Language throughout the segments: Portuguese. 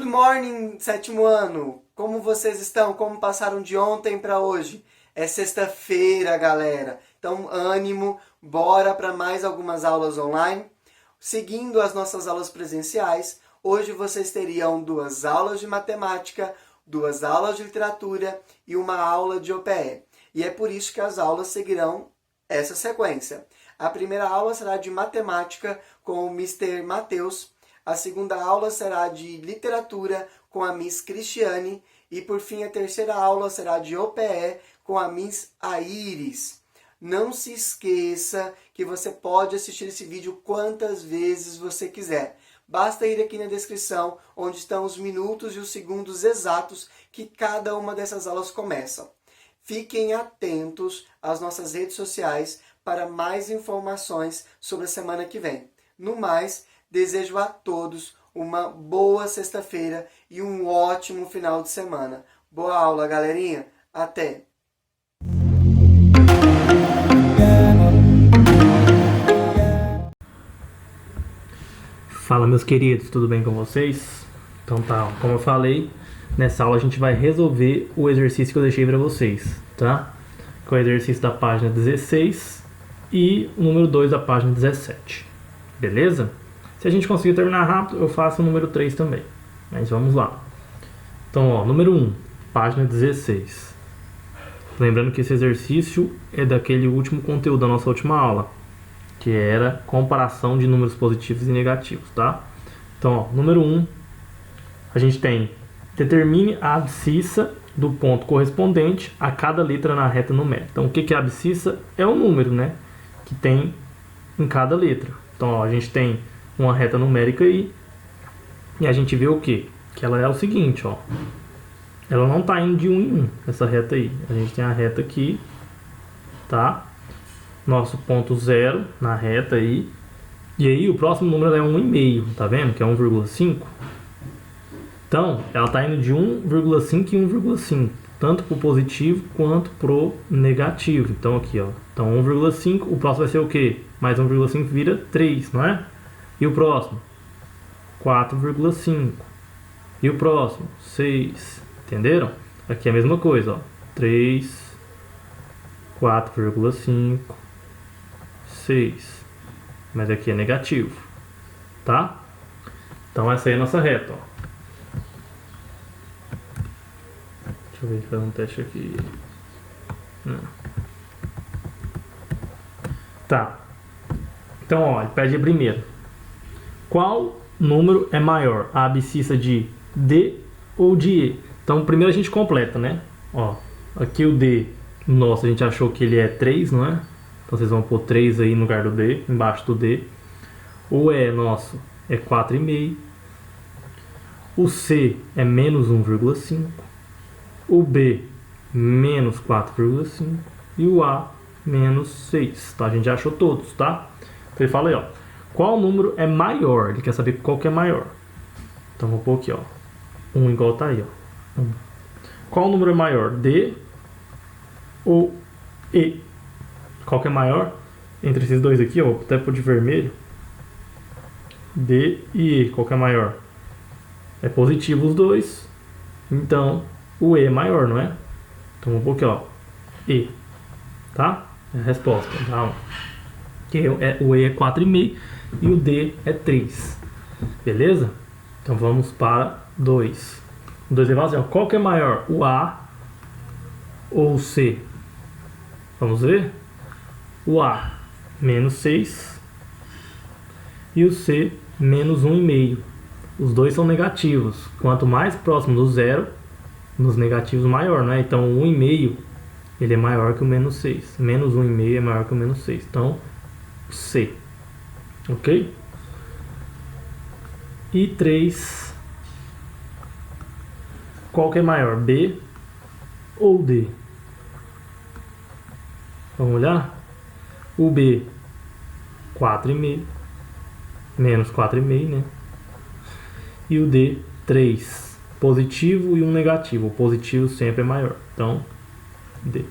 Good morning, sétimo ano! Como vocês estão? Como passaram de ontem para hoje? É sexta-feira, galera. Então, ânimo, bora para mais algumas aulas online. Seguindo as nossas aulas presenciais, hoje vocês teriam 2 aulas de matemática, 2 aulas de literatura e uma aula de OPE. E é por isso que as aulas seguirão essa sequência. A primeira aula será de matemática com o Mr. Matheus. A segunda aula será de literatura com a Miss Cristiane. E, por fim, a terceira aula será de OPE com a Miss Aires. Não se esqueça que você pode assistir esse vídeo quantas vezes você quiser. Basta ir aqui na descrição, onde estão os minutos e os segundos exatos que cada uma dessas aulas começam. Fiquem atentos às nossas redes sociais para mais informações sobre a semana que vem. No mais, desejo a todos uma boa sexta-feira e um ótimo final de semana. Boa aula, galerinha. Até! Fala, meus queridos, tudo bem com vocês? Então tá, como eu falei, nessa aula a gente vai resolver o exercício que eu deixei para vocês, tá? Que é o exercício da página 16 e o número 2 da página 17, beleza? Se a gente conseguir terminar rápido, eu faço o número 3 também, mas vamos lá. Então, ó, número 1, página 16. Lembrando que esse exercício é daquele último conteúdo da nossa última aula, que era comparação de números positivos e negativos, tá? Então, ó, número 1, a gente tem: determine a abscissa do ponto correspondente a cada letra na reta numérica. Então, o que é a abscissa? É o número, né, que tem em cada letra. Então, ó, a gente tem uma reta numérica aí, e a gente vê o quê? Que ela é o seguinte, ó. Ela não está indo de 1 em 1, essa reta aí. A gente tem a reta aqui, tá? Nosso ponto 0 na reta aí. E aí o próximo número é 1,5, tá vendo? Que é 1,5. Então, ela está indo de 1,5 em 1,5, tanto para o positivo quanto para o negativo. Então aqui, ó. Então 1,5, o próximo vai ser o quê? Mais 1,5 vira 3, não é? E o próximo? 4,5. E o próximo? 6. Entenderam? Aqui é a mesma coisa, ó. 3, 4,5, 6. Mas aqui é negativo, tá? Então essa aí é a nossa reta, ó. Deixa eu ver, fazer um teste aqui. Tá. Então, ó, ele pede primeiro: qual número é maior, a abscissa de D ou de E? Então, primeiro a gente completa, né? Ó, aqui o D nosso, a gente achou que ele é 3, não é? Então, vocês vão pôr 3 aí no lugar do D, embaixo do D. O E nosso é 4,5. O C é menos 1,5. O B, menos 4,5. E o A, menos 6. Tá? A gente já achou todos, tá? Então, ele fala aí, ó. Qual número é maior? Ele quer saber qual que é maior. Então, vou pôr aqui, ó. 1 igual tá aí, ó. 1. Qual número é maior? D ou E? Qual que é maior? Entre esses dois aqui, ó. Até pôr de vermelho. D e E. Qual que é maior? É positivo os dois. Então, o E é maior, não é? Então, vou pôr aqui, ó. E. Tá? É a resposta. Tá? O E é 4,5 e o D é 3. Beleza? Então vamos para 2. 2 elevado a 0. Qual que é maior? O A ou o C? Vamos ver? O A, menos 6. E o C, menos 1,5. Os dois são negativos. Quanto mais próximo do zero, nos negativos maior, né? Então o 1,5 ele é maior que o menos 6. Menos 1,5 é maior que o menos 6. Então, C. Ok? E 3. Qual que é maior? B ou D? Vamos olhar? O B, 4,5. Menos 4,5, né? E o D, 3. Positivo e um negativo. O positivo sempre é maior. Então, D.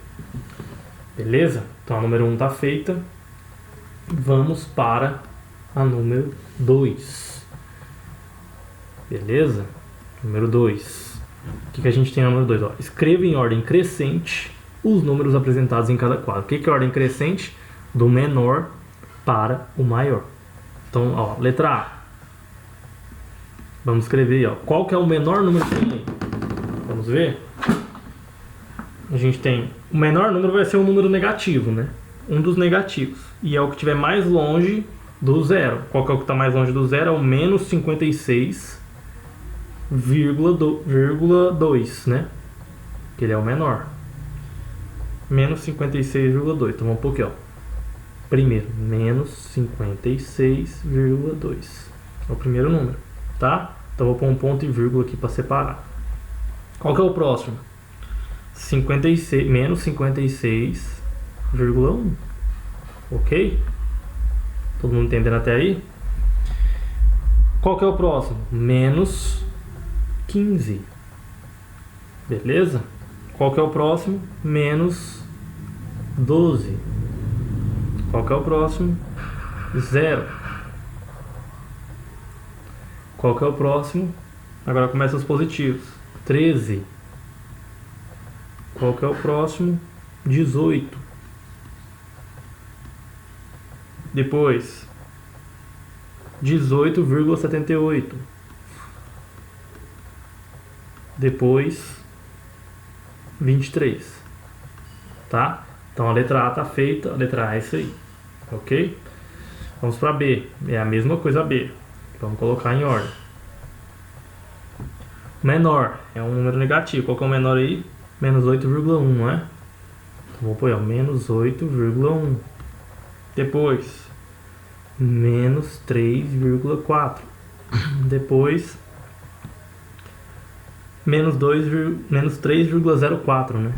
Beleza? Então a número 1 está feita. Vamos para a número 2. Beleza? Número 2. O que a gente tem no número 2? Escreva em ordem crescente os números apresentados em cada quadro. O que é ordem crescente? Do menor para o maior. Então, ó, letra A. Vamos escrever, ó. Qual que é o menor número que tem aí? Vamos ver? A gente tem... O menor número vai ser um número negativo, né? Um dos negativos. E é o que estiver mais longe do zero. Qual que é o que está mais longe do zero? É o menos 56,2, né? Que ele é o menor. Menos 56,2. Então vamos por aqui, ó. Primeiro, menos 56,2. É o primeiro número, tá? Então vou pôr um ponto e vírgula aqui para separar. Qual que é o próximo? 56, menos 56,1. Ok? Todo mundo entendendo até aí? Qual que é o próximo? Menos 15. Beleza? Qual que é o próximo? Menos 12. Qual que é o próximo? 0. Qual que é o próximo? Agora começa os positivos. 13. Qual que é o próximo? 18. Depois 18,78. Depois 23. Tá? Então a letra A tá feita, a letra A é isso aí. Ok? Vamos para B. É a mesma coisa B. Vamos colocar em ordem. Menor é um número negativo. Qual que é o menor aí? Menos 8,1, não é? Então vou pôr, ó, menos 8,1. Depois, menos 3,4. Depois, menos 3,04, né?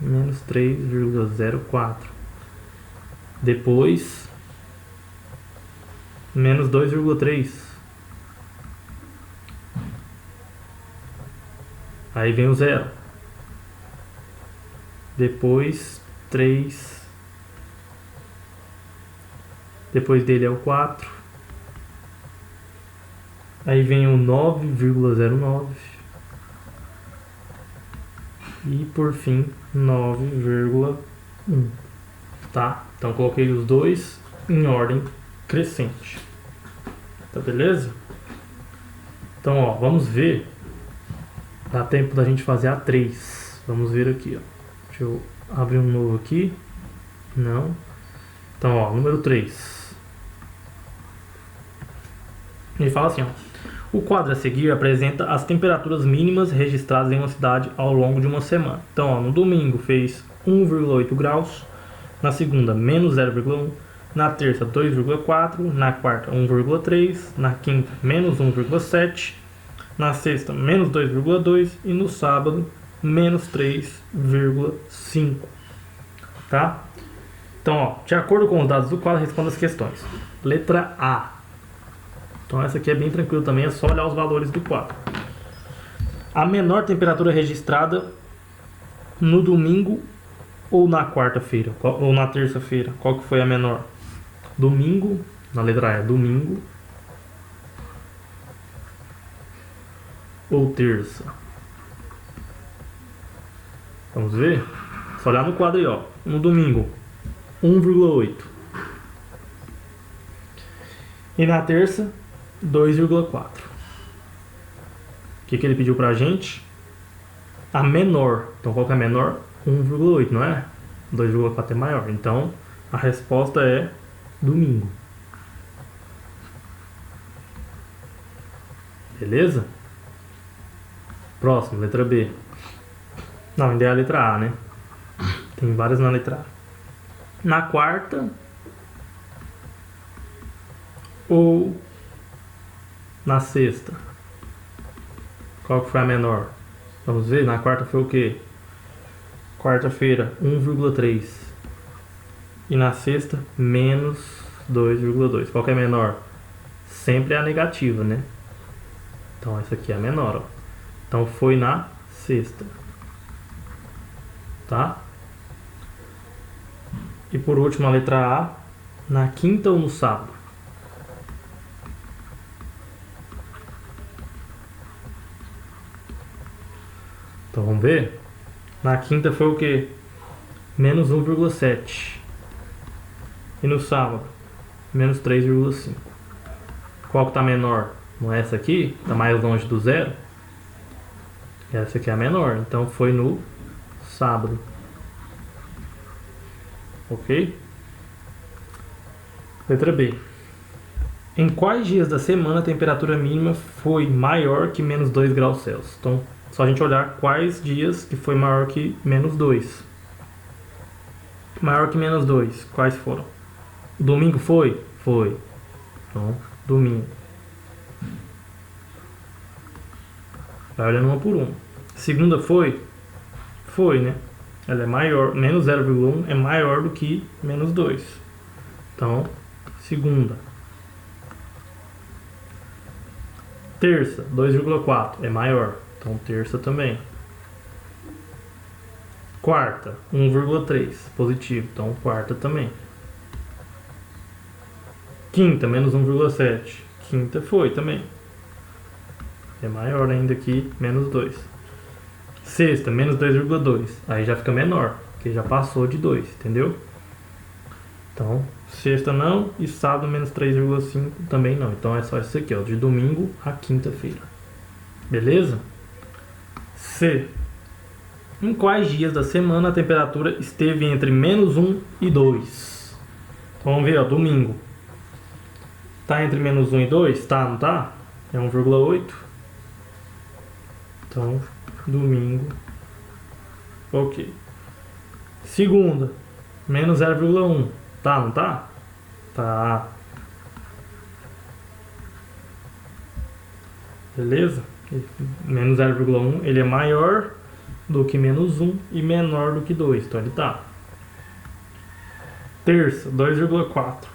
Menos 3,04. Depois, menos 2,3. Aí vem o 0. Depois 3. Depois dele é o 4. Aí vem o 9,09. E por fim 9,1. Tá? Então coloquei os dois em ordem crescente. Tá beleza? Então, ó, vamos ver. Dá tempo da gente fazer a 3. Vamos ver aqui, ó. Deixa eu abrir um novo aqui. Não. Então, ó, número 3. Ele fala assim, ó. O quadro a seguir apresenta as temperaturas mínimas registradas em uma cidade ao longo de uma semana. Então, ó, no domingo fez 1,8 graus. Na segunda, menos 0,1. Na terça, 2,4. Na quarta, 1,3. Na quinta, menos 1,7. Na sexta, menos 2,2. E no sábado, menos 3,5. Tá? Então, ó, de acordo com os dados do quadro, responda as questões. Letra A. Então essa aqui é bem tranquilo também, é só olhar os valores do quadro. A menor temperatura registrada no domingo ou na quarta-feira, ou na terça-feira, qual que foi a menor? Domingo, na letra A é domingo ou terça. Vamos ver? Só olhar no quadro aí, ó. No domingo, 1,8. E na terça, 2,4. O que ele pediu pra gente? A menor. Então qual que é a menor? 1,8, não é? 2,4 é maior. Então a resposta é domingo. Beleza? Próximo, letra B. Não, ainda é a letra A, né? Tem várias na letra A. Na quarta ou na sexta? Qual que foi a menor? Vamos ver, na quarta foi o quê? Quarta-feira, 1,3. E na sexta, menos 2,2. Qual que é a menor? Sempre é a negativa, né? Então essa aqui é a menor, ó. Então foi na sexta. Tá? E por último, a letra A, na quinta ou no sábado? Então vamos ver. Na quinta foi o que? Menos 1,7. E no sábado? Menos 3,5. Qual que tá menor? Não é essa aqui? Tá mais longe do zero? Essa aqui é a menor. Então foi no sábado. Ok? Letra B. Em quais dias da semana a temperatura mínima foi maior que menos 2 graus Celsius? Então, só a gente olhar quais dias que foi maior que menos 2. Maior que menos 2. Quais foram? Domingo foi? Foi. Então, domingo. Vai olhando uma por uma. Segunda foi? Foi, né? Ela é maior. Menos 0,1 é maior do que menos 2. Então, segunda. Terça, 2,4 é maior. Então, terça também. Quarta, 1,3 positivo. Então, quarta também. Quinta, menos 1,7. Quinta foi também. É maior ainda que menos 2. Sexta, menos 2,2. Aí já fica menor, porque já passou de 2, entendeu? Então, sexta não e sábado menos 3,5 também não. Então é só isso aqui, ó, de domingo a quinta-feira. Beleza? C. Em quais dias da semana a temperatura esteve entre menos 1 e 2? Então vamos ver, ó, domingo. Tá entre menos 1 e 2? Tá, não tá? É 1,8. Então, domingo. Ok. Segunda, menos 0,1. Tá, não tá? Tá. Beleza? Menos 0,1 ele é maior do que menos 1 e menor do que 2. Então ele tá. Terça, 2,4.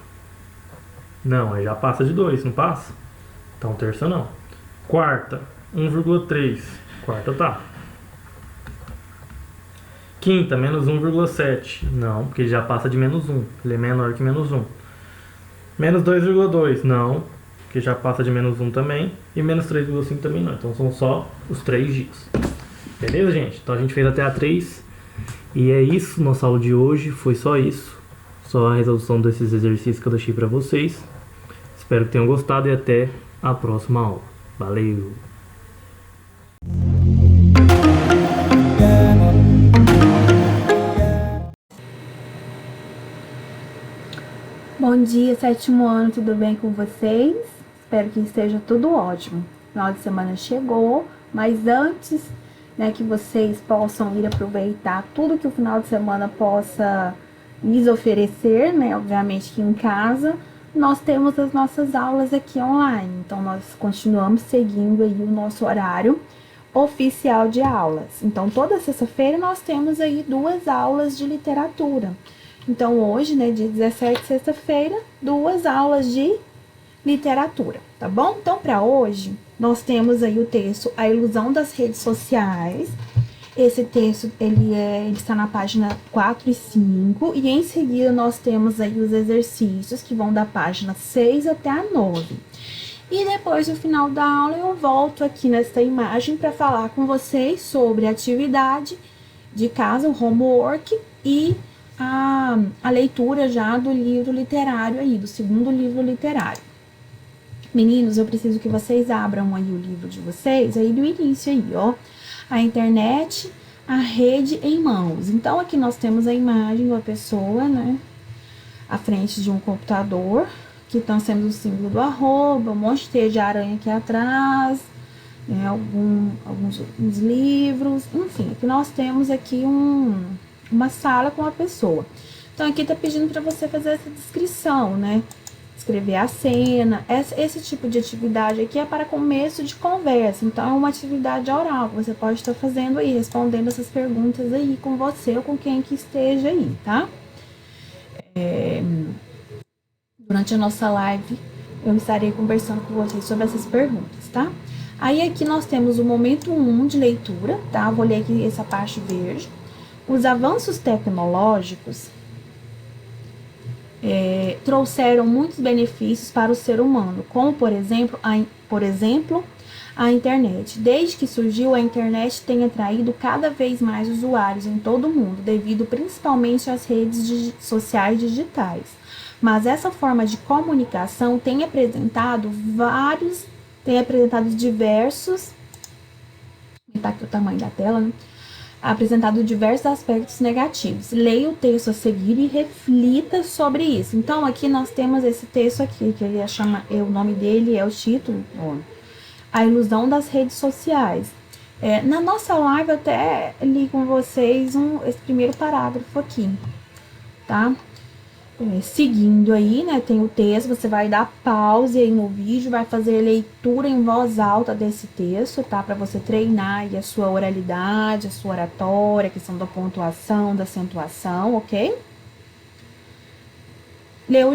Não, aí já passa de 2, não passa? Então terça não. Quarta, 1,3. Quarta tá. Quinta, menos 1,7. Não, porque já passa de menos 1. Ele é menor que menos 1. Menos 2,2. Não, porque já passa de menos 1 também. E menos 3,5 também não. Então são só os 3 dias. Beleza, gente? Então a gente fez até a 3. E é isso. Nossa aula de hoje foi só isso. Só a resolução desses exercícios que eu deixei pra vocês. Espero que tenham gostado e até a próxima aula. Valeu! Bom dia, sétimo ano, tudo bem com vocês? Espero que esteja tudo ótimo. Final de semana chegou, mas antes, né, que vocês possam ir aproveitar tudo que o final de semana possa lhes oferecer, né, obviamente que em casa, nós temos as nossas aulas aqui online. Então, nós continuamos seguindo aí o nosso horário oficial de aulas. Então, toda sexta-feira nós temos aí 2 aulas de literatura. Então, hoje, né, dia 17, sexta-feira, 2 aulas de literatura, tá bom? Então, para hoje, nós temos aí o texto A Ilusão das Redes Sociais. Esse texto, ele está na página 4 e 5, e em seguida nós temos aí os exercícios que vão da página 6 até a 9. E depois, no final da aula, eu volto aqui nesta imagem para falar com vocês sobre a atividade de casa, o homework, e a leitura já do livro literário aí, do segundo livro literário. Meninos, eu preciso que vocês abram aí o livro de vocês, aí do início aí, ó. A internet, a rede em mãos. Então, aqui nós temos a imagem de uma pessoa, né, à frente de um computador, que estão sendo o símbolo do arroba, um monte de teia de aranha aqui atrás, né, alguns livros, enfim, aqui nós temos aqui uma sala com a pessoa. Então, aqui tá pedindo para você fazer essa descrição, né? Escrever a cena. Esse tipo de atividade aqui é para começo de conversa. Então, é uma atividade oral que você pode estar fazendo aí, respondendo essas perguntas aí com você ou com quem que esteja aí, tá? Durante a nossa live, eu estarei conversando com vocês sobre essas perguntas, tá? Aí, aqui nós temos o momento 1 de leitura, tá? Vou ler aqui essa parte verde. Os avanços tecnológicos trouxeram muitos benefícios para o ser humano, como, por exemplo, a internet. Desde que surgiu, a internet tem atraído cada vez mais usuários em todo o mundo, devido principalmente às redes sociais digitais. Mas essa forma de comunicação tem apresentado diversos, tá aqui o tamanho da tela, né? Apresentado diversos aspectos negativos. Leia o texto a seguir e reflita sobre isso. Então, aqui nós temos esse texto aqui, que ele chama, o nome dele é o título, A Ilusão das Redes Sociais. Na nossa live, eu até li com vocês esse primeiro parágrafo aqui, tá? Seguindo aí, né, tem o texto, você vai dar pause aí no vídeo, vai fazer leitura em voz alta desse texto, tá? Para você treinar aí a sua oralidade, a sua oratória, a questão da pontuação, da acentuação, ok? Leu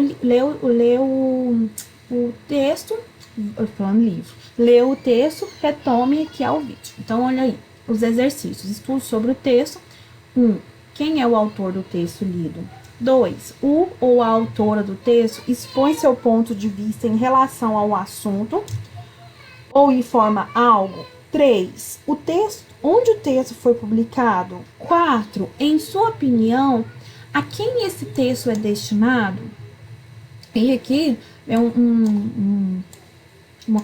o texto, falando livro. Leu o texto, retome aqui ao vídeo. Então, olha aí, os exercícios. Estudo sobre o texto. 1. Quem é o autor do texto lido? 2. O ou a autora do texto expõe seu ponto de vista em relação ao assunto ou informa algo. 3. Onde o texto foi publicado? 4. Em sua opinião, a quem esse texto é destinado? E aqui é uma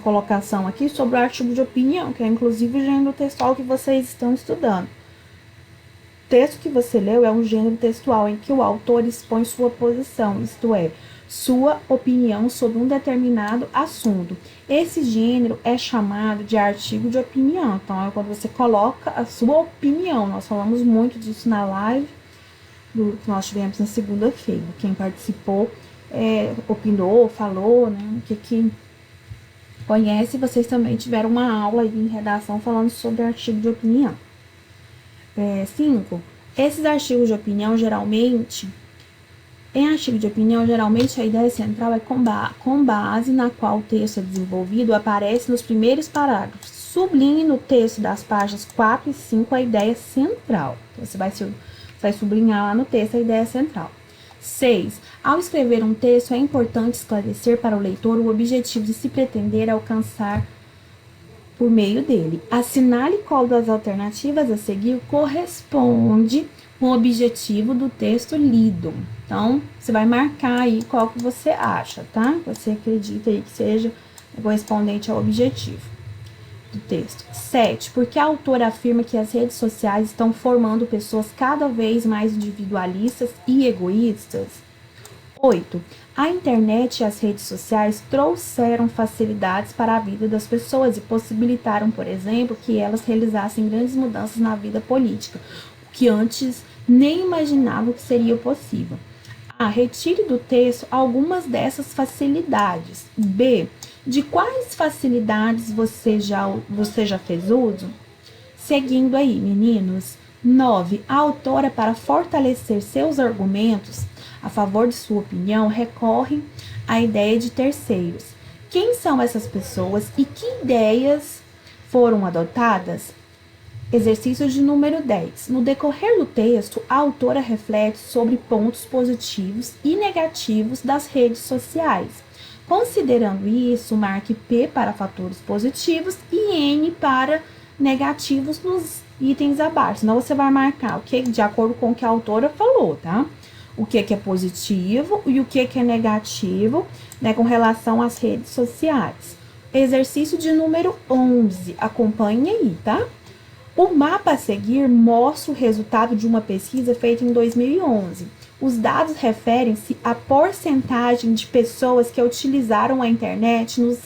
colocação aqui sobre o artigo de opinião, que é inclusive o gênero textual que vocês estão estudando. O texto que você leu é um gênero textual em que o autor expõe sua posição, isto é, sua opinião sobre um determinado assunto. Esse gênero é chamado de artigo de opinião. Então, é quando você coloca a sua opinião. Nós falamos muito disso na live que nós tivemos na segunda-feira. Quem participou opinou, falou, né? O que conhece, vocês também tiveram uma aula aí em redação falando sobre artigo de opinião. 5. Esses artigos de opinião, geralmente, a ideia central é com base na qual o texto é desenvolvido, aparece nos primeiros parágrafos. Sublinhe no texto das páginas 4 e 5 a ideia central. Então, você vai sublinhar lá no texto a ideia central. 6. Ao escrever um texto, é importante esclarecer para o leitor o objetivo de se pretender alcançar por meio dele. Assinale qual das alternativas a seguir corresponde com o objetivo do texto lido. Então, você vai marcar aí qual que você acha, tá? Você acredita aí que seja correspondente ao objetivo do texto. 7. Porque a autora afirma que as redes sociais estão formando pessoas cada vez mais individualistas e egoístas. 8. A internet e as redes sociais trouxeram facilidades para a vida das pessoas e possibilitaram, por exemplo, que elas realizassem grandes mudanças na vida política, o que antes nem imaginavam que seria possível. A. Retire do texto algumas dessas facilidades. B. De quais facilidades você já fez uso? Seguindo aí, meninos. 9. A autora, para fortalecer seus argumentos a favor de sua opinião, recorre à ideia de terceiros. Quem são essas pessoas e que ideias foram adotadas? Exercício de número 10. No decorrer do texto, a autora reflete sobre pontos positivos e negativos das redes sociais. Considerando isso, marque P para fatores positivos e N para negativos nos itens abaixo. Senão você vai marcar o que de acordo com o que a autora falou, tá? O que é positivo e o que é negativo, né, com relação às redes sociais. Exercício de número 11. Acompanhe aí, tá? O mapa a seguir mostra o resultado de uma pesquisa feita em 2011. Os dados referem-se à porcentagem de pessoas que utilizaram a internet nos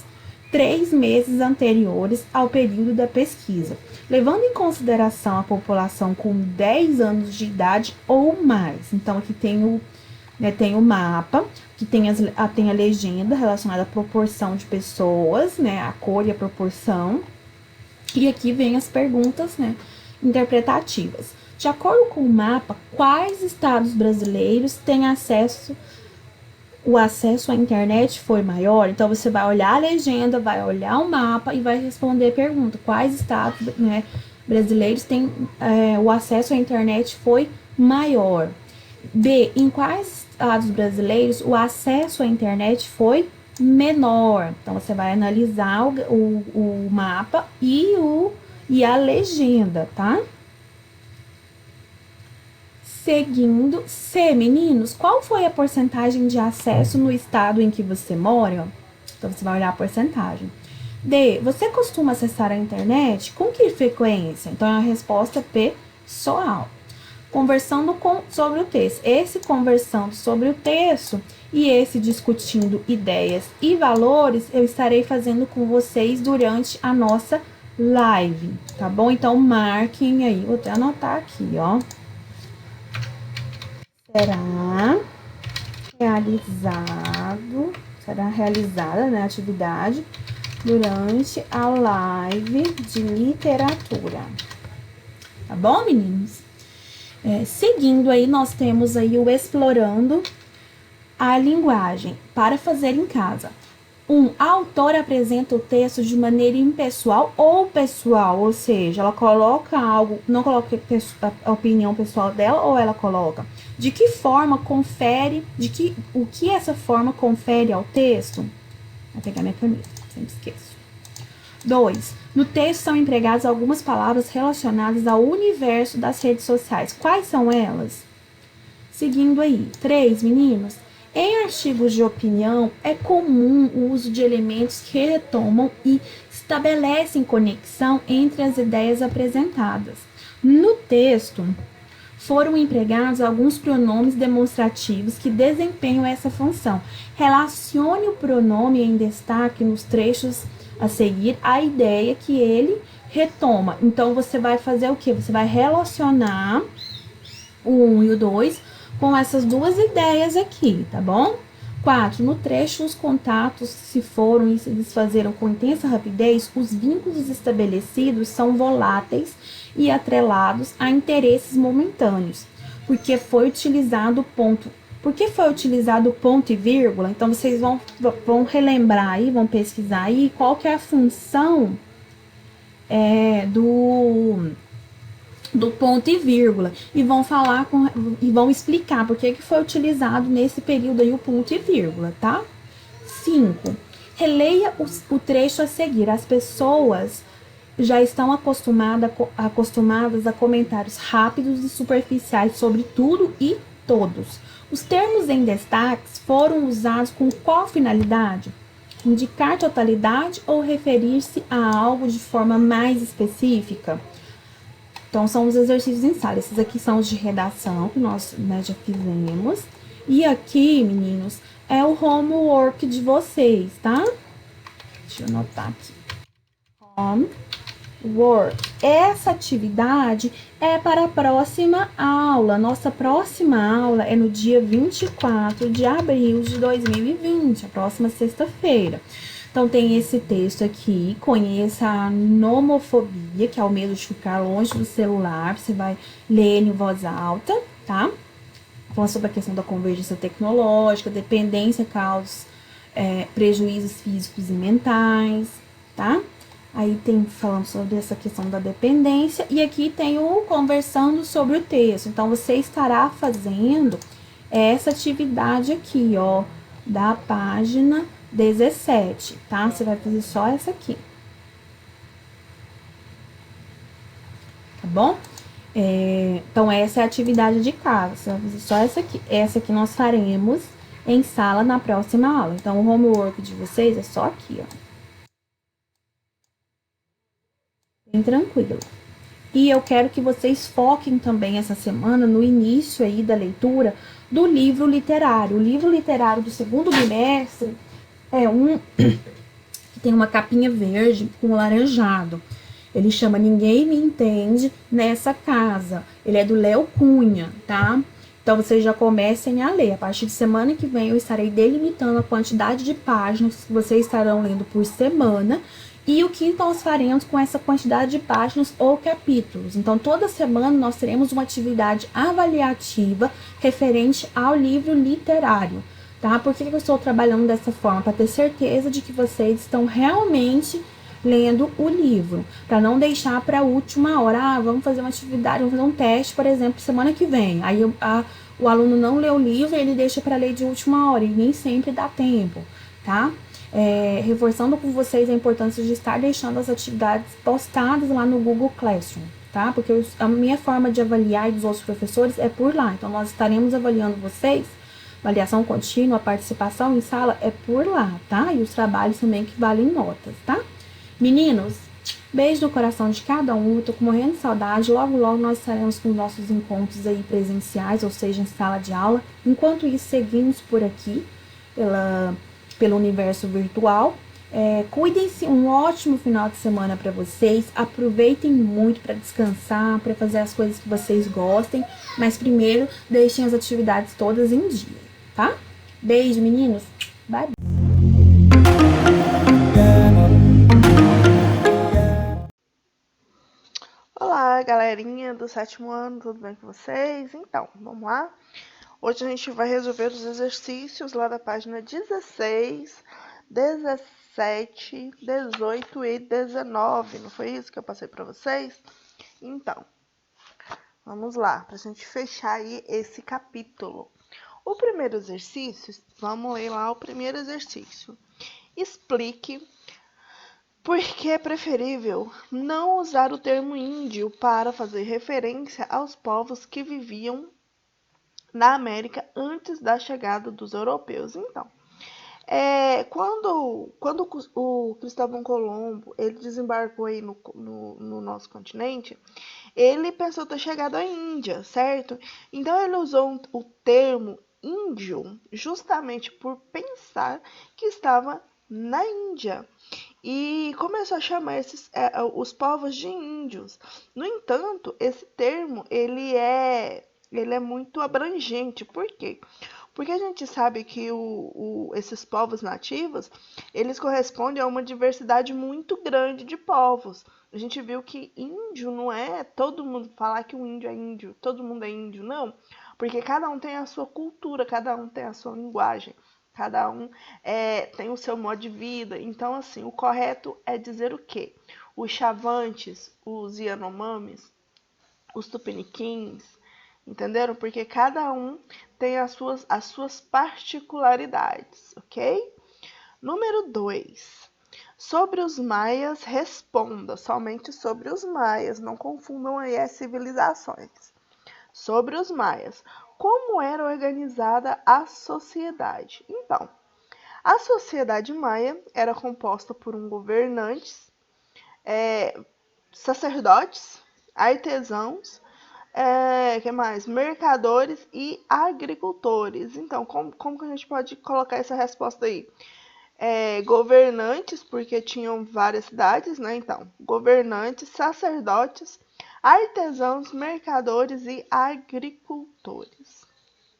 3 meses anteriores ao período da pesquisa, levando em consideração a população com 10 anos de idade ou mais. Então, aqui tem o mapa, que tem a legenda relacionada à proporção de pessoas, né, a cor e a proporção. E aqui vem as perguntas, né, interpretativas. De acordo com o mapa, quais estados brasileiros têm o acesso à internet foi maior? Então, você vai olhar a legenda, vai olhar o mapa e vai responder a pergunta. Quais estados, né, brasileiros têm o acesso à internet foi maior? B. Em quais estados brasileiros o acesso à internet foi menor. Então, você vai analisar o mapa e a legenda, tá? Seguindo, C, meninos, qual foi a porcentagem de acesso no estado em que você mora? Então, você vai olhar a porcentagem. D, você costuma acessar a internet? Com que frequência? Então, a resposta é pessoal. Conversando sobre o texto. Esse conversando sobre o texto e esse discutindo ideias e valores, eu estarei fazendo com vocês durante a nossa live, tá bom? Então, marquem aí. Vou até anotar aqui, ó. Será realizada, né, a atividade durante a live de literatura. Tá bom, meninos? Seguindo aí, nós temos aí o explorando a linguagem para fazer em casa. A autora apresenta o texto de maneira impessoal ou pessoal, ou seja, ela coloca algo, não coloca a opinião pessoal dela, ou ela coloca de que forma confere, o que essa forma confere ao texto. Vou pegar minha caneta, sempre esqueço. 2. No texto são empregadas algumas palavras relacionadas ao universo das redes sociais. Quais são elas? Seguindo aí. 3, meninos. Em artigos de opinião, é comum o uso de elementos que retomam e estabelecem conexão entre as ideias apresentadas. No texto, foram empregados alguns pronomes demonstrativos que desempenham essa função. Relacione o pronome em destaque nos trechos a seguir à ideia que ele retoma. Então, você vai fazer o quê? Você vai relacionar o 1 e o 2 com essas duas ideias aqui, tá bom? 4. No trecho, os contatos se foram e se desfazeram com intensa rapidez, os vínculos estabelecidos são voláteis e atrelados a interesses momentâneos, porque foi utilizado ponto e vírgula. Então, vocês vão relembrar aí, vão pesquisar aí qual que é a função do ponto e vírgula, e vão explicar por que foi utilizado nesse período aí o ponto e vírgula, tá? 5. Releia o trecho a seguir. As pessoas já estão acostumadas a comentários rápidos e superficiais sobre tudo e todos. Os termos em destaques foram usados com qual finalidade? Indicar totalidade ou referir-se a algo de forma mais específica? Então, são os exercícios em sala. Esses aqui são os de redação, que nós, né, já fizemos. E aqui, meninos, é o homework de vocês, tá? Deixa eu anotar aqui. Homework. Essa atividade é para a próxima aula. Nossa próxima aula é no dia 24 de abril de 2020, a próxima sexta-feira. Então, tem esse texto aqui, conheça a nomofobia, que é o medo de ficar longe do celular. Você vai ler ele em voz alta, tá? Fala sobre a questão da convergência tecnológica, dependência causa prejuízos físicos e mentais, tá? Aí tem falando sobre essa questão da dependência. E aqui tem o conversando sobre o texto. Então, você estará fazendo essa atividade aqui, ó, da página 17, tá? Você vai fazer só essa aqui. Tá bom? Então, essa é a atividade de casa. Você vai fazer só essa aqui. Essa aqui nós faremos em sala na próxima aula. Então, o homework de vocês é só aqui, ó. Bem tranquilo. E eu quero que vocês foquem também essa semana no início aí da leitura do livro literário. O livro literário do segundo bimestre é um que tem uma capinha verde com laranjado. Ele chama Ninguém Me Entende Nessa Casa. Ele é do Léo Cunha, tá? Então, vocês já comecem a ler. A partir de semana que vem, eu estarei delimitando a quantidade de páginas que vocês estarão lendo por semana e o que nós faremos com essa quantidade de páginas ou capítulos. Então, toda semana nós teremos uma atividade avaliativa referente ao livro literário. Tá? Por que eu estou trabalhando dessa forma? Para ter certeza de que vocês estão realmente lendo o livro. Para não deixar para a última hora. Vamos fazer uma atividade, vamos fazer um teste, por exemplo, semana que vem. Aí o aluno não lê o livro, ele deixa para ler de última hora. E nem sempre dá tempo, tá? reforçando com vocês a importância de estar deixando as atividades postadas lá no Google Classroom, tá? Porque a minha forma de avaliar e dos outros professores é por lá. Então, nós estaremos avaliando vocês, avaliação contínua, a participação em sala é por lá, tá? E os trabalhos também que valem notas, tá? Meninos, beijo no coração de cada um, eu tô com morrendo de saudade. Logo, logo nós estaremos com nossos encontros aí presenciais, ou seja, em sala de aula. Enquanto isso, seguimos por aqui, pelo universo virtual. Cuidem-se, um ótimo final de semana para vocês. Aproveitem muito para descansar, para fazer as coisas que vocês gostem. Mas primeiro, deixem as atividades todas em dia, tá? Beijo, meninos. Bye, bye. Olá, galerinha do 7º ano, tudo bem com vocês? Então, vamos lá? Hoje a gente vai resolver os exercícios lá da página 16, 17, 18 e 19. Não foi isso que eu passei para vocês? Então, vamos lá, para a gente fechar aí esse capítulo. O primeiro exercício, vamos ler lá o primeiro exercício. Explique por que é preferível não usar o termo índio para fazer referência aos povos que viviam na América antes da chegada dos europeus. Então, quando o Cristóvão Colombo ele desembarcou aí no nosso continente, ele pensou ter chegado à Índia, certo? Então, ele usou o termo índio justamente por pensar que estava na Índia. E começou a chamar os povos de índios. No entanto, esse termo ele é muito abrangente. Por quê? Porque a gente sabe que esses povos nativos, eles correspondem a uma diversidade muito grande de povos. A gente viu que índio não é todo mundo falar que o índio é índio, todo mundo é índio, não. Porque cada um tem a sua cultura, cada um tem a sua linguagem. Cada um tem o seu modo de vida. Então, assim, o correto é dizer o quê? Os Chavantes, os Yanomamis, os Tupiniquins, entenderam? Porque cada um tem as suas particularidades, ok? Número 2. Sobre os maias, responda somente sobre os maias. Não confundam aí as civilizações. Sobre os maias. Como era organizada a sociedade? Então, a sociedade maia era composta por governantes, sacerdotes, artesãos, que mais? Mercadores e agricultores. Então, como que a gente pode colocar essa resposta aí? Governantes, porque tinham várias cidades, né? Então, governantes, sacerdotes, artesãos, mercadores e agricultores.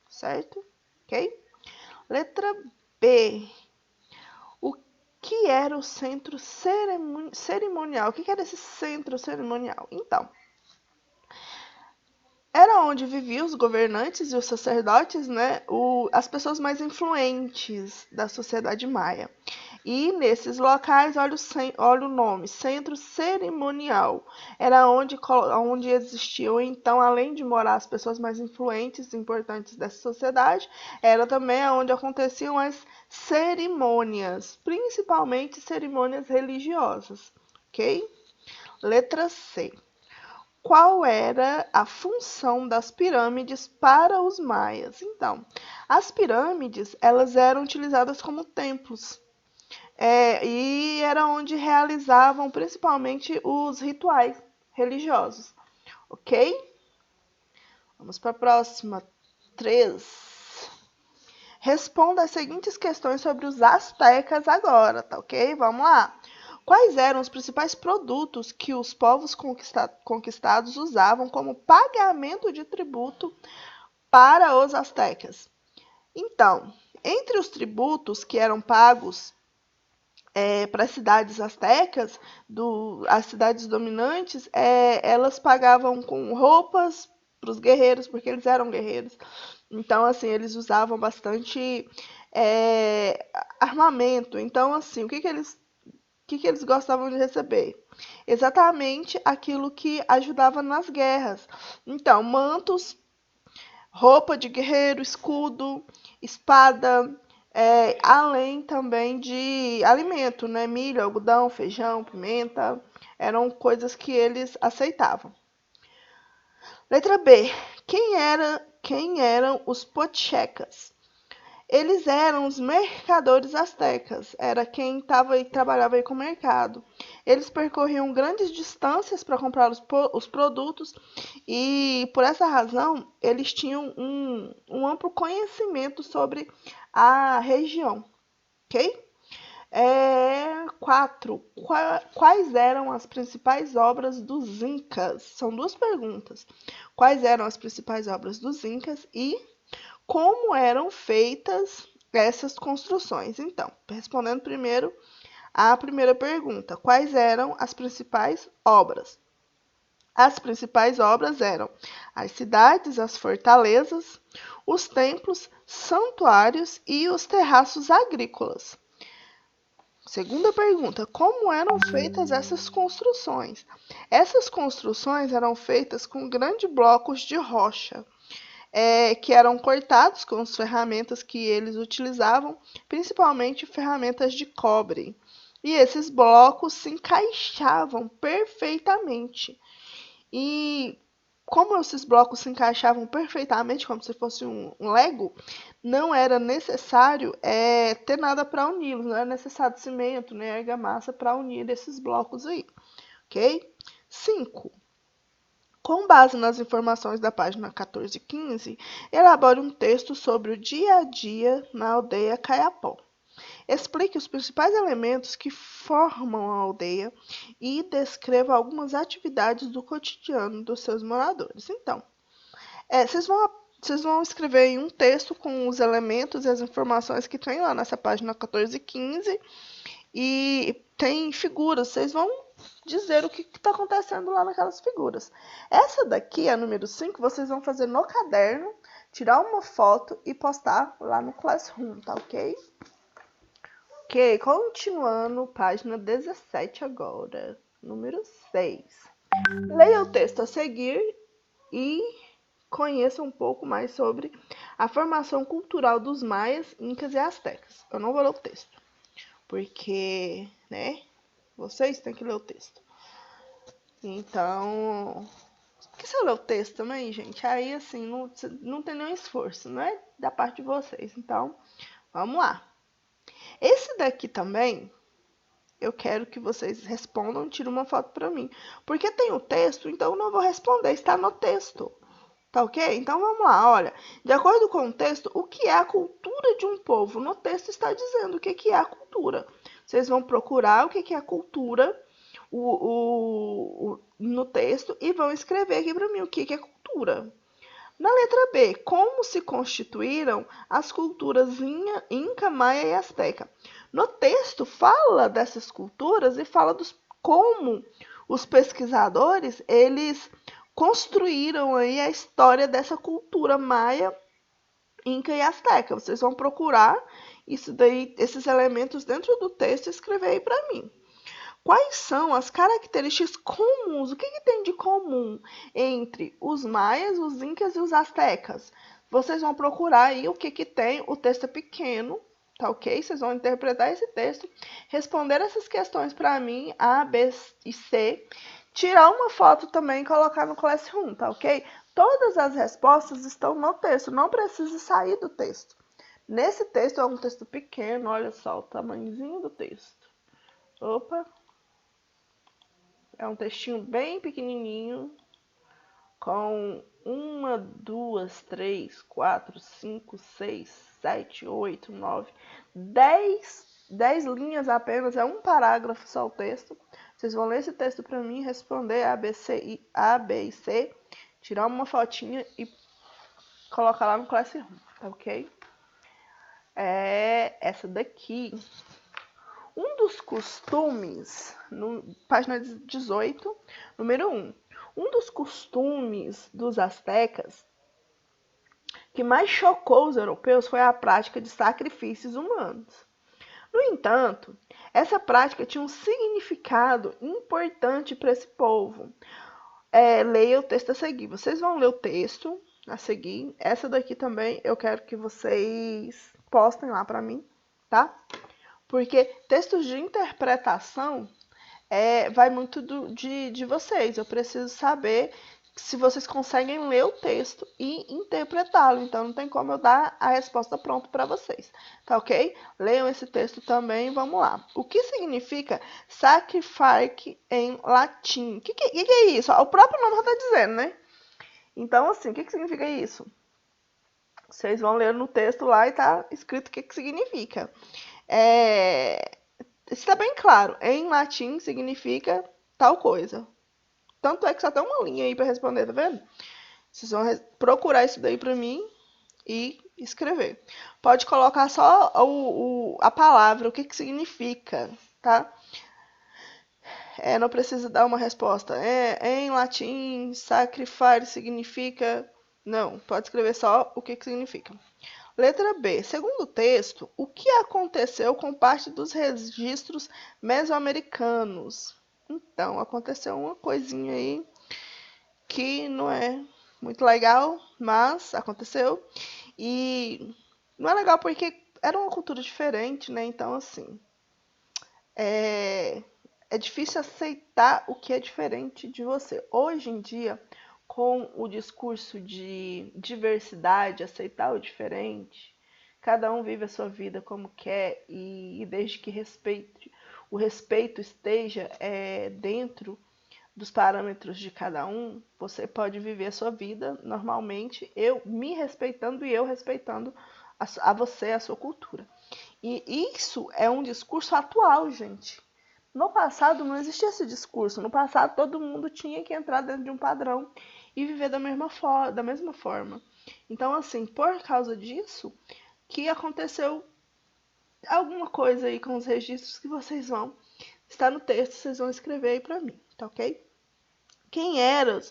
Certo? Ok? Letra B. O que era o centro cerimonial? O que era esse centro cerimonial? Então, era onde viviam os governantes e os sacerdotes, né? As pessoas mais influentes da sociedade maia. E nesses locais, olha o nome, centro cerimonial. Era onde existiam, então, além de morar as pessoas mais influentes e importantes dessa sociedade, era também onde aconteciam as cerimônias, principalmente cerimônias religiosas, ok? Letra C. Qual era a função das pirâmides para os maias? Então, as pirâmides elas eram utilizadas como templos. E era onde realizavam principalmente os rituais religiosos, ok? Vamos para a próxima. 3. Responda as seguintes questões sobre os astecas agora, tá ok? Vamos lá. Quais eram os principais produtos que os povos conquistados usavam como pagamento de tributo para os astecas? Então, entre os tributos que eram pagos para as cidades astecas, as cidades dominantes, elas pagavam com roupas para os guerreiros, porque eles eram guerreiros. Então, assim, eles usavam bastante armamento. Então, assim, o que eles gostavam de receber? Exatamente aquilo que ajudava nas guerras. Então, mantos, roupa de guerreiro, escudo, espada, além também de alimento, né? Milho, algodão, feijão, pimenta, eram coisas que eles aceitavam. Letra B. Quem eram os potchecas? Eles eram os mercadores astecas, era quem trabalhava aí com o mercado. Eles percorriam grandes distâncias para comprar os produtos e, por essa razão, eles tinham um amplo conhecimento sobre a região, ok? 4. Quais eram as principais obras dos Incas? São duas perguntas. Quais eram as principais obras dos Incas e como eram feitas essas construções? Então, respondendo primeiro a primeira pergunta, quais eram as principais obras? As principais obras eram as cidades, as fortalezas, os templos, santuários e os terraços agrícolas. Segunda pergunta, como eram feitas essas construções? Essas construções eram feitas com grandes blocos de rocha, que eram cortados com as ferramentas que eles utilizavam, principalmente ferramentas de cobre. E esses blocos se encaixavam perfeitamente. E como esses blocos se encaixavam perfeitamente, como se fosse um Lego, não era necessário ter nada para uni-los, não era necessário cimento nem argamassa para unir esses blocos aí, ok? 5. Com base nas informações da página 14 e 15, elabore um texto sobre o dia a dia na aldeia Caiapó. Explique os principais elementos que formam a aldeia e descreva algumas atividades do cotidiano dos seus moradores. Então, vocês vão escrever em um texto com os elementos e as informações que tem lá nessa página 14 e 15. E tem figuras, vocês vão dizer o que está acontecendo lá naquelas figuras. Essa daqui, a número 5, vocês vão fazer no caderno, tirar uma foto e postar lá no Classroom, tá ok? Ok, continuando, página 17 agora, número 6. Leia o texto a seguir e conheça um pouco mais sobre a formação cultural dos maias, incas e astecas. Eu não vou ler o texto, porque, né, vocês têm que ler o texto. Então, porque se eu ler o texto também, gente, aí assim, não tem nenhum esforço, não é da parte de vocês. Então, vamos lá. Esse daqui também, eu quero que vocês respondam, tirem uma foto para mim. Porque tem o texto, então eu não vou responder, está no texto. Tá ok? Então vamos lá, olha. De acordo com o texto, o que é a cultura de um povo? No texto está dizendo o que é a cultura. Vocês vão procurar o que é a cultura no texto e vão escrever aqui para mim o que é cultura. Na letra B, como se constituíram as culturas Inca, Maia e Azteca? No texto fala dessas culturas e fala como os pesquisadores eles construíram aí a história dessa cultura Maia, Inca e Azteca. Vocês vão procurar esses elementos dentro do texto e escrever aí para mim. Quais são as características comuns? O que tem de comum entre os maias, os incas e os astecas? Vocês vão procurar aí o que tem. O texto é pequeno, tá ok? Vocês vão interpretar esse texto, responder essas questões para mim, A, B e C, tirar uma foto também e colocar no Classroom, tá ok? Todas as respostas estão no texto, não precisa sair do texto. Nesse texto é um texto pequeno, olha só o tamanhozinho do texto. Opa! É um textinho bem pequenininho, com 1, 2, 3, 4, 5, 6, 7, 8, 9, 10 linhas apenas, é um parágrafo só o texto. Vocês vão ler esse texto para mim, responder A, B e C, tirar uma fotinha e colocar lá no Classroom, tá ok? Essa daqui. Um dos costumes, página 18, número 1. Um dos costumes dos astecas que mais chocou os europeus foi a prática de sacrifícios humanos. No entanto, essa prática tinha um significado importante para esse povo. Leia o texto a seguir. Vocês vão ler o texto a seguir. Essa daqui também eu quero que vocês postem lá para mim, tá? Porque textos de interpretação vai muito de vocês. Eu preciso saber se vocês conseguem ler o texto e interpretá-lo. Então, não tem como eu dar a resposta pronta para vocês. Tá ok? Leiam esse texto também. Vamos lá. O que significa sacrifice em latim? O que é isso? O próprio nome já está dizendo, né? Então, assim, o que significa isso? Vocês vão ler no texto lá e tá escrito o que significa. Está bem claro. Em latim significa tal coisa. Tanto é que só tem uma linha aí para responder, tá vendo? Vocês vão procurar isso daí para mim e escrever. Pode colocar só a palavra, o que significa, tá? Não precisa dar uma resposta. Em latim, sacrificar significa... Não, pode escrever só o que significa. Letra B. Segundo o texto, o que aconteceu com parte dos registros mesoamericanos? Então, aconteceu uma coisinha aí que não é muito legal, mas aconteceu. E não é legal porque era uma cultura diferente, né? Então, assim, é difícil aceitar o que é diferente de você. Hoje em dia, com o discurso de diversidade, aceitar o diferente, cada um vive a sua vida como quer e desde que o respeito esteja dentro dos parâmetros de cada um, você pode viver a sua vida normalmente, eu me respeitando e eu respeitando a você, a sua cultura. E isso é um discurso atual, gente. No passado não existia esse discurso. No passado todo mundo tinha que entrar dentro de um padrão e viver da mesma forma. Então, assim, por causa disso, que aconteceu alguma coisa aí com os registros que vocês vão... Está no texto, vocês vão escrever aí pra mim, tá ok? Quem era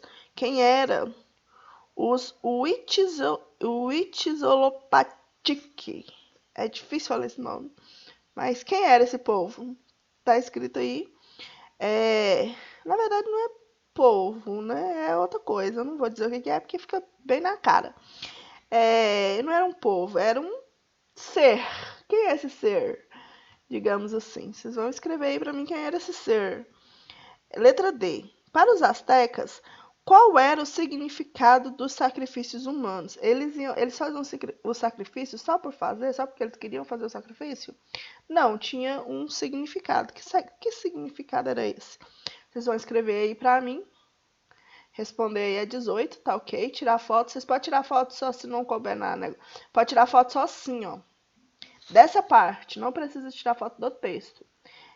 os Huitzilopochtli? É difícil falar esse nome. Mas quem era esse povo? Tá escrito aí. Na verdade não é povo, né? É outra coisa. Eu não vou dizer o que é, porque fica bem na cara. Não era um povo, era um ser. Quem é esse ser? Digamos assim. Vocês vão escrever aí pra mim quem era esse ser. Letra D. Para os astecas, qual era o significado dos sacrifícios humanos? Eles faziam o sacrifício só por fazer? Só porque eles queriam fazer o sacrifício? Não, tinha um significado. Que significado era esse? Vocês vão escrever aí pra mim. Responder aí a 18, tá ok? Tirar foto. Vocês podem tirar foto só se não couber na... Pode tirar foto só assim, ó. Dessa parte. Não precisa tirar foto do texto.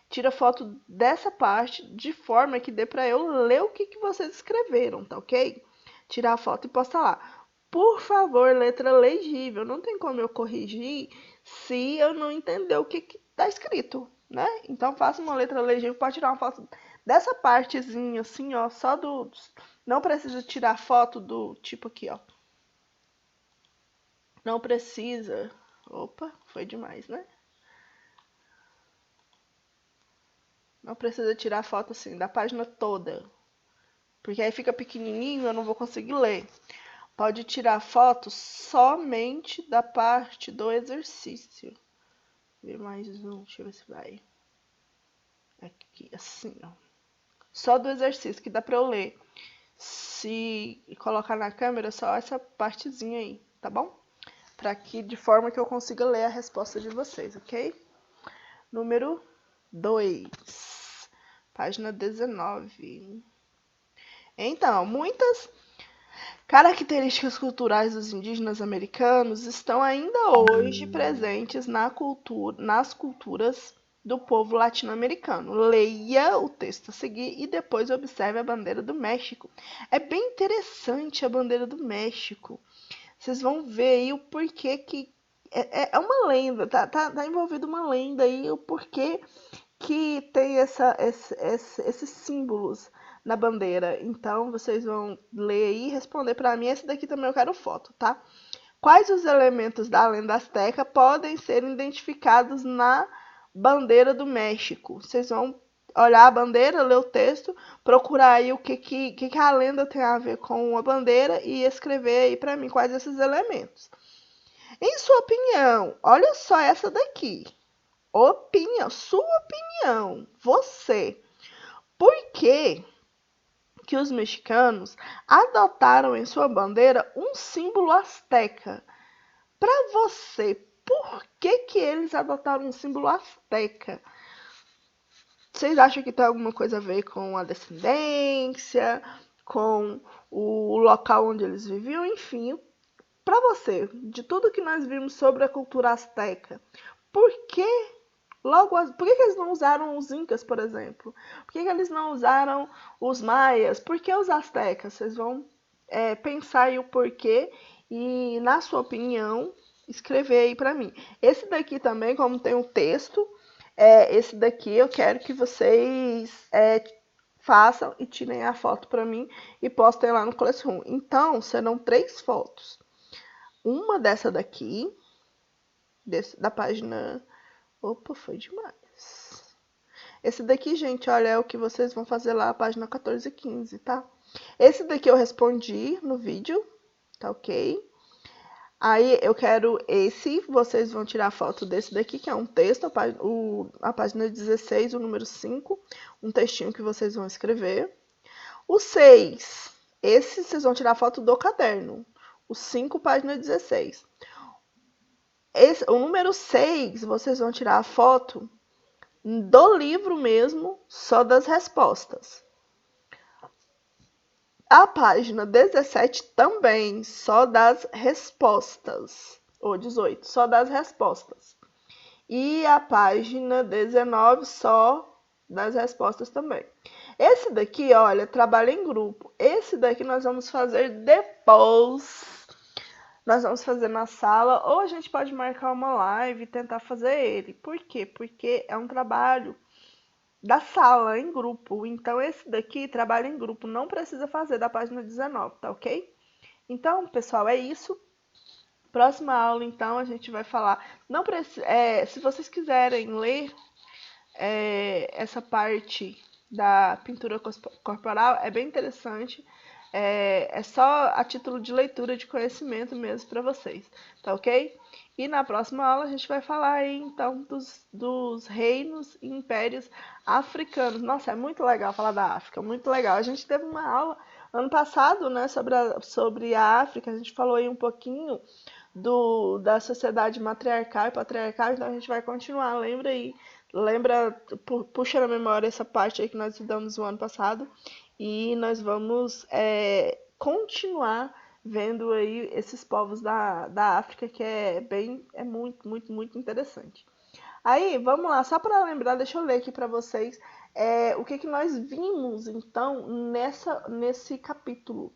Tira foto dessa parte de forma que dê para eu ler o que vocês escreveram, tá ok? Tirar a foto e postar lá. Por favor, letra legível. Não tem como eu corrigir se eu não entender o que tá escrito, né? Então, faça uma letra legível. Pode tirar uma foto dessa partezinha, assim, ó. Só do... Não precisa tirar foto do tipo aqui, ó. Não precisa... Opa, foi demais, né? Não precisa tirar foto assim da página toda, porque aí fica pequenininho, eu não vou conseguir ler. Pode tirar foto somente da parte do exercício. Ver mais um, deixa eu ver se vai. Aqui, assim, ó. Só do exercício, que dá pra eu ler. Se colocar na câmera, só essa partezinha aí, tá bom? Pra que, de forma que eu consiga ler a resposta de vocês, ok? Número 2. Página 19. Então, muitas características culturais dos indígenas americanos estão ainda hoje presentes nas culturas do povo latino-americano. Leia o texto a seguir e depois observe a bandeira do México. É bem interessante a bandeira do México. Vocês vão ver aí o porquê que... É uma lenda, tá envolvido uma lenda aí, o porquê que tem esses símbolos na bandeira. Então, vocês vão ler aí e responder para mim. Esse daqui também eu quero foto, tá? Quais os elementos da lenda azteca podem ser identificados na bandeira do México? Vocês vão olhar a bandeira, ler o texto, procurar aí o que a lenda tem a ver com a bandeira e escrever aí para mim quais esses elementos. Em sua opinião, olha só essa daqui. opinião, sua opinião, você. Por que que os mexicanos adotaram em sua bandeira um símbolo azteca? Para você, por que que eles adotaram um símbolo azteca? Vocês acham que tem alguma coisa a ver com a descendência, com o local onde eles viviam? Enfim, para você, de tudo que nós vimos sobre a cultura azteca, por que por que eles não usaram os incas, por exemplo? Por que eles não usaram os maias? Por que os aztecas? Vocês vão pensar aí o porquê e, na sua opinião, escrever aí para mim. Esse daqui também, como tem um texto, esse daqui eu quero que vocês façam e tirem a foto para mim e postem lá no Classroom. Então, serão 3 fotos. Uma dessa daqui, da página... Opa, foi demais. Esse daqui, gente, olha, é o que vocês vão fazer lá, a página 14 e 15, tá? Esse daqui eu respondi no vídeo, tá ok? Aí eu quero vocês vão tirar foto desse daqui, que é um texto, a página 16, o número 5, um textinho que vocês vão escrever. O 6, esse vocês vão tirar foto do caderno, o 5, página 16. O número 6, vocês vão tirar a foto do livro mesmo, só das respostas. A página 17 também, só das respostas. Ou 18, só das respostas. E a página 19, só das respostas também. Esse daqui, olha, trabalho em grupo. Esse daqui nós vamos fazer depois. Nós vamos fazer na sala, ou a gente pode marcar uma live e tentar fazer ele. Por quê? Porque é um trabalho da sala, em grupo. Então, esse daqui, trabalho em grupo, não precisa fazer da página 19, tá ok? Então, pessoal, é isso. Próxima aula, então, a gente vai falar... Não se vocês quiserem ler essa parte da pintura corporal, é bem interessante. É só a título de leitura de conhecimento mesmo para vocês, tá ok? E na próxima aula a gente vai falar aí, então, dos reinos e impérios africanos. Nossa, é muito legal falar da África, muito legal. A gente teve uma aula ano passado, né, sobre a África, a gente falou aí um pouquinho da sociedade matriarcal e patriarcal, então a gente vai continuar, puxa na memória essa parte aí que nós estudamos no ano passado, e nós vamos continuar vendo aí esses povos da África, que é muito, muito, muito interessante. Aí, vamos lá, só para lembrar, deixa eu ler aqui para vocês o que nós vimos, então, nesse capítulo.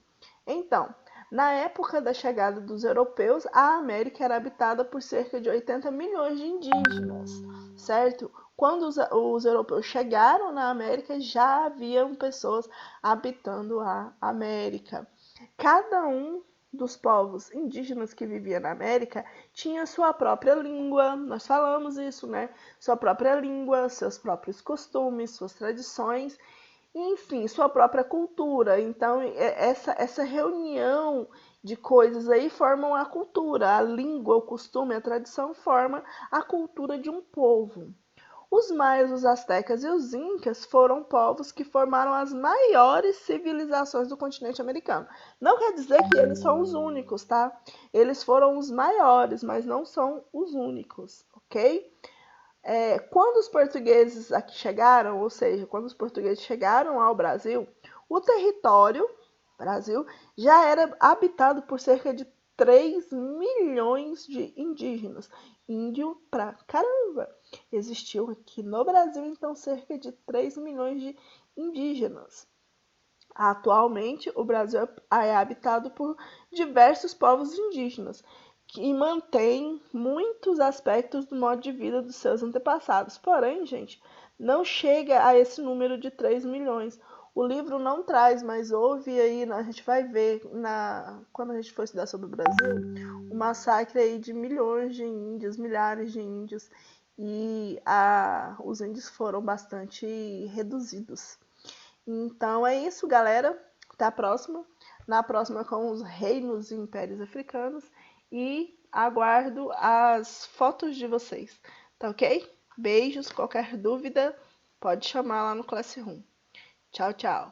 Então, na época da chegada dos europeus, a América era habitada por cerca de 80 milhões de indígenas, certo? Quando os europeus chegaram na América, já haviam pessoas habitando a América. Cada um dos povos indígenas que vivia na América tinha sua própria língua, nós falamos isso, né? Sua própria língua, seus próprios costumes, suas tradições, enfim, sua própria cultura. Então, essa reunião de coisas aí formam a cultura. A língua, o costume, a tradição forma a cultura de um povo. Os maias, os astecas e os incas foram povos que formaram as maiores civilizações do continente americano. Não quer dizer que eles são os únicos, tá? Eles foram os maiores, mas não são os únicos, ok? Quando os portugueses aqui chegaram, ou seja, quando os portugueses chegaram ao Brasil, o território Brasil já era habitado por cerca de 3 milhões de indígenas. Índio pra caramba! Existiu aqui no Brasil, então, cerca de 3 milhões de indígenas. Atualmente, o Brasil é habitado por diversos povos indígenas, que mantém muitos aspectos do modo de vida dos seus antepassados. Porém, gente, não chega a esse número de 3 milhões. O livro não traz, mas houve aí, a gente vai ver quando a gente for estudar sobre o Brasil, o massacre aí de milhões de índios, milhares de índios, e os índios foram bastante reduzidos. Então é isso, galera. Até a próxima. Na próxima com os reinos e impérios africanos. E aguardo as fotos de vocês. Tá ok? Beijos, qualquer dúvida, pode chamar lá no Classroom. Tchau, tchau.